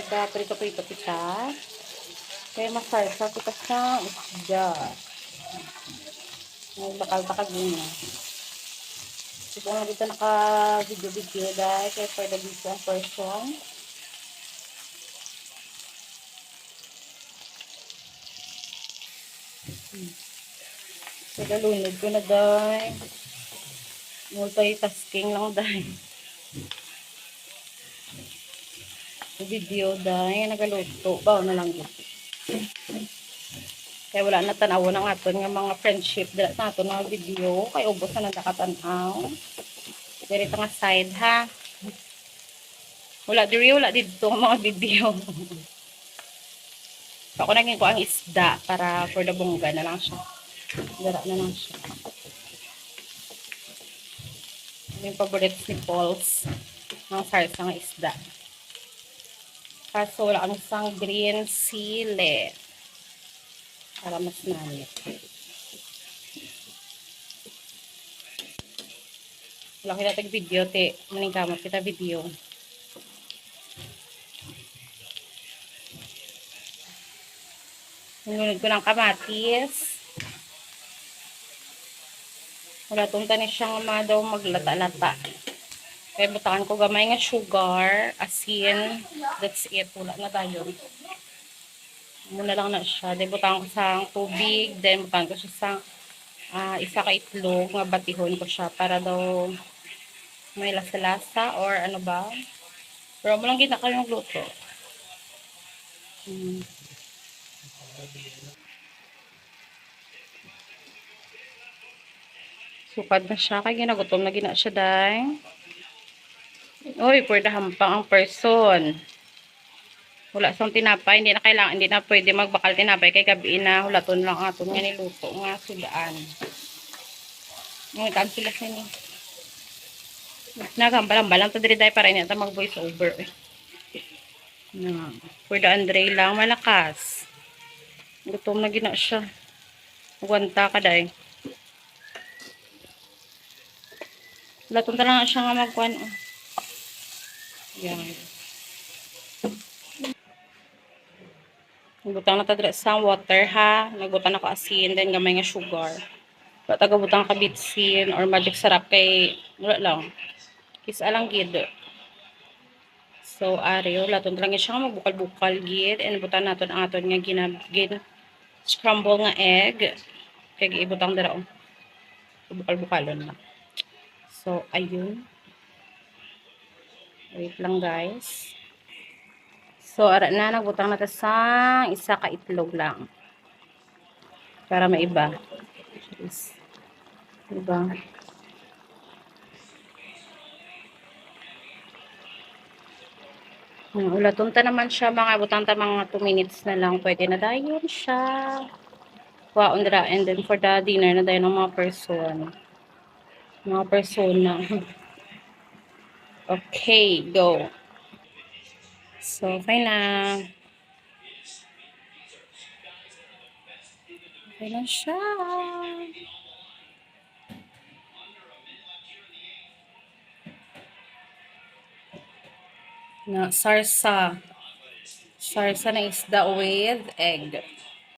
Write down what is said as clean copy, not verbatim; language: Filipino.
nagka-prito-prito kita. Kaya masarsa kita sa isda. Bakal-bakal din na. So, kung na dito naka-video-video dahil kaya for the video ang person. So, lunod ko na dahil. Multitasking lang dahil. Video dahil nagaluto. Bao na lang dito. Kaya wala na tanaw ng aton nga mga friendship dala sa aton mga video. Kaya ubos na nakatanaw. Dirito nga side ha. Wala dito ang mga video. So, ako naging ko ang isda para for the bongga na lang siya. Dara na lang siya. Yung favorite ni Paul's ng sarsa ng isda. Kaso wala kami isang green sili. Para mas nanit. Wala kita tag-video, te. Maning kamot kita video. Ngunod ko ng kamatis. Wala itong tanis siyang daw maglata-lata. Kaya butakan ko gamay nga sugar, asin. That's it. Wala na tayo. Muna lang na siya. Then butakan ko sa tubig. Then butakan ko siya sa isa ka itlog. Nga batihon ko siya para daw may lasa-lasa or ano ba. Pero mo lang ginaka yung luto. Sukad na siya. Kaya ginagutom na gina siya dahil. Uy, pwede hampang ang person. Wala sang tinapay. Hindi na kailangan. Hindi na pwede magbakal tinapay. Kay gabi na hulaton lang aton nga niluto nga sudaan. Ngayon sila sa ni. Nagambalang-balang to diri dahil para niya mag voice over. For the Andre lang. Malakas. Gutom na gina siya. Uwanta ka dahil. Hulaton ta lang siya nga magkuhan. Yan. Nagbutang na tadra sa water ha. Nagbutang ako asin. Then gamay nga sugar. Tagabutang ka bitsin or magic sarap kay wala lang. Kisa lang gid. So ariyo laton lang siya nga magbukal-bukal gid and butan naton ang aton nga ginabgin scramble nga egg. Kay ibutang dira bukal-bukalon na. So ayun. Wait lang guys. So ara na nagbutang na ta sa isa ka itlog lang. Para maiba. Diba? Ulaton ta naman siya mga butang ta mga 2 minutes na lang. Pwede na dayon siya. Waon dira and then for the dinner na dayon ng mga person. Mga persona. Okay, go. So, okay na. Okay na siya. Na sarsa. Sarsa na isda with egg.